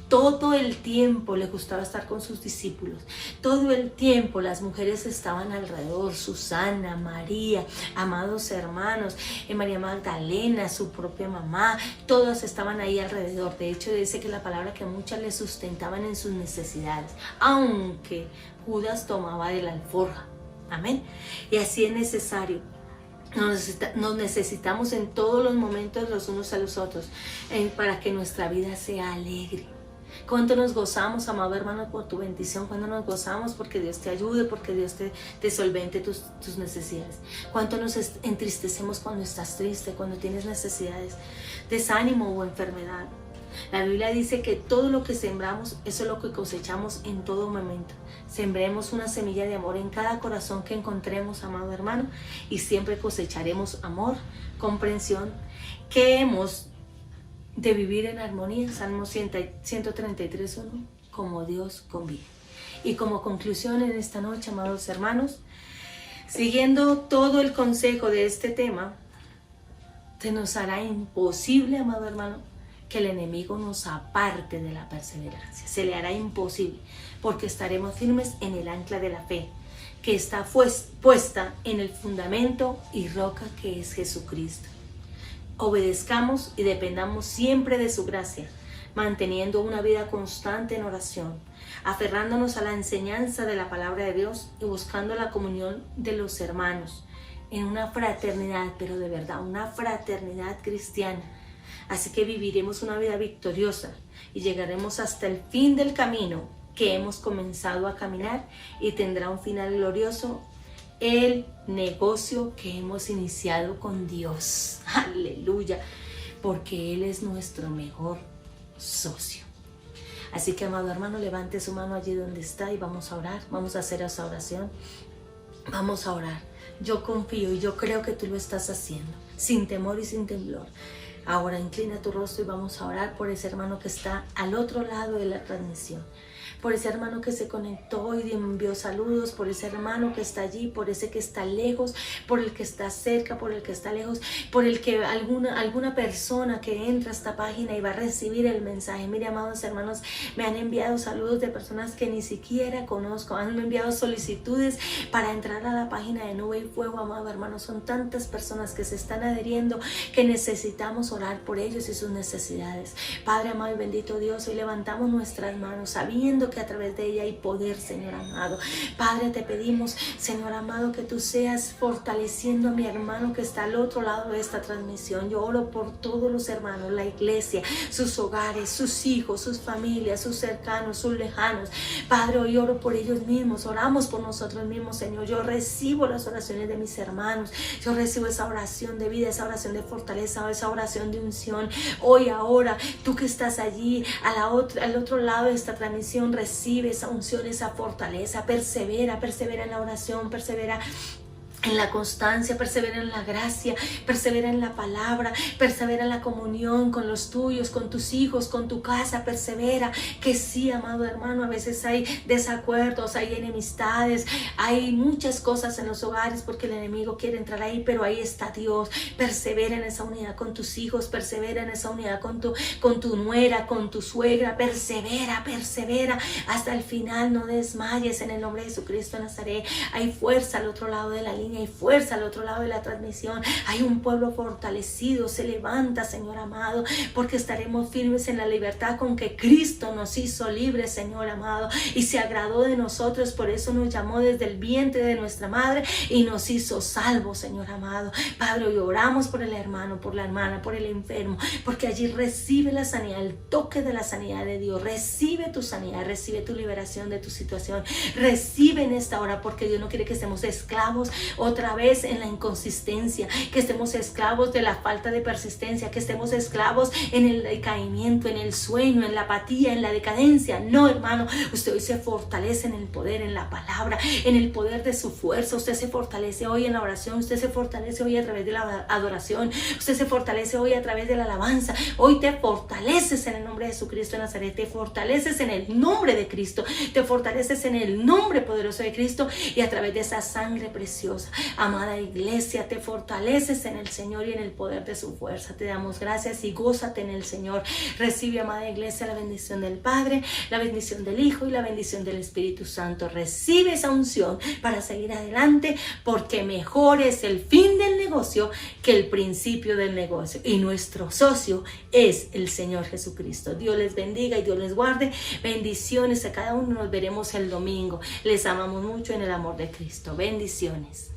Todo el tiempo le gustaba estar con sus discípulos. Todo el tiempo las mujeres estaban alrededor. Susana, María, amados hermanos, María Magdalena, su propia mamá, todas estaban ahí alrededor. De hecho, dice que la palabra que muchas le sustentaban en sus necesidades, aunque Judas tomaba de la alforja. Amén. Y así es necesario. Nos necesitamos en todos los momentos los unos a los otros para que nuestra vida sea alegre. ¿Cuánto nos gozamos, amado hermano, por tu bendición? ¿Cuánto nos gozamos porque Dios te ayude, porque Dios te solvente tus necesidades? ¿Cuánto nos entristecemos cuando estás triste, cuando tienes necesidades, desánimo o enfermedad? La Biblia dice que todo lo que sembramos, eso es lo que cosechamos en todo momento. Sembremos una semilla de amor en cada corazón que encontremos, amado hermano, y siempre cosecharemos amor, comprensión, que hemos de vivir en armonía. Salmo 133:1, como Dios conviene. Y como conclusión en esta noche, amados hermanos, siguiendo todo el consejo de este tema, se nos hará imposible, amado hermano, que el enemigo nos aparte de la perseverancia. Se le hará imposible, porque estaremos firmes en el ancla de la fe, que está puesta en el fundamento y roca que es Jesucristo. Obedezcamos y dependamos siempre de su gracia, manteniendo una vida constante en oración, aferrándonos a la enseñanza de la palabra de Dios y buscando la comunión de los hermanos en una fraternidad, pero de verdad, una fraternidad cristiana. Así que viviremos una vida victoriosa y llegaremos hasta el fin del camino que hemos comenzado a caminar, y tendrá un final glorioso el negocio que hemos iniciado con Dios. Aleluya, porque Él es nuestro mejor socio. Así que, amado hermano, levante su mano allí donde está y vamos a orar. Vamos a hacer esa oración. Vamos a orar. Yo confío y yo creo que tú lo estás haciendo, sin temor y sin temblor. Ahora inclina tu rostro y vamos a orar por ese hermano que está al otro lado de la transmisión, por ese hermano que se conectó y envió saludos, por ese hermano que está allí, por ese que está lejos, por el que está cerca, por el que está lejos, por el que alguna persona que entra a esta página y va a recibir el mensaje. Mire, amados hermanos, me han enviado saludos de personas que ni siquiera conozco, han enviado solicitudes para entrar a la página de Nube y Fuego, amado hermano. Son tantas personas que se están adheriendo que necesitamos orar por ellos y sus necesidades. Padre amado y bendito Dios, hoy levantamos nuestras manos sabiendo que a través de ella hay poder, Señor amado. Padre, te pedimos, Señor amado, que tú seas fortaleciendo a mi hermano que está al otro lado de esta transmisión. Yo oro por todos los hermanos, la iglesia, sus hogares, sus hijos, sus familias, sus cercanos, sus lejanos. Padre, hoy oro por ellos mismos, oramos por nosotros mismos, Señor. Yo recibo las oraciones de mis hermanos, yo recibo esa oración de vida, esa oración de fortaleza, esa oración de unción. Hoy, ahora, tú que estás allí al otro lado de esta transmisión, recibe esa unción, esa fortaleza. Persevera en la oración, persevera en la constancia, persevera en la gracia, persevera en la palabra, persevera en la comunión con los tuyos, con tus hijos, con tu casa. Persevera, que sí, amado hermano, a veces hay desacuerdos, hay enemistades, hay muchas cosas en los hogares porque el enemigo quiere entrar ahí, pero ahí está Dios. Persevera en esa unidad con tus hijos, persevera en esa unidad con tu nuera, con tu suegra. Persevera hasta el final, no desmayes en el nombre de Jesucristo de Nazaret. Hay fuerza al otro lado de la línea, hay fuerza al otro lado de la transmisión, hay un pueblo fortalecido, se levanta, Señor amado, porque estaremos firmes en la libertad con que Cristo nos hizo libres, Señor amado, y se agradó de nosotros. Por eso nos llamó desde el vientre de nuestra madre y nos hizo salvos, Señor amado. Padre, hoy oramos por el hermano, por la hermana, por el enfermo, porque allí recibe la sanidad, el toque de la sanidad de Dios. Recibe tu sanidad, recibe tu liberación de tu situación, recibe en esta hora, porque Dios no quiere que estemos esclavos otra vez en la inconsistencia, que estemos esclavos de la falta de persistencia, que estemos esclavos en el decaimiento, en el sueño, en la apatía, en la decadencia. No, hermano, usted hoy se fortalece en el poder, en la palabra, en el poder de su fuerza. Usted se fortalece hoy en la oración, usted se fortalece hoy a través de la adoración, usted se fortalece hoy a través de la alabanza. Hoy te fortaleces en el nombre de Jesucristo de Nazaret, te fortaleces en el nombre de Cristo, te fortaleces en el nombre poderoso de Cristo, y a través de esa sangre preciosa Dios. Amada iglesia, te fortaleces en el Señor y en el poder de su fuerza. Te damos gracias y gózate en el Señor. Recibe, amada iglesia, la bendición del Padre, la bendición del Hijo y la bendición del Espíritu Santo. Recibe esa unción para seguir adelante, porque mejor es el fin del negocio que el principio del negocio. Y nuestro socio es el Señor Jesucristo. Dios les bendiga y Dios les guarde. Bendiciones a cada uno. Nos veremos el domingo. Les amamos mucho en el amor de Cristo. Bendiciones.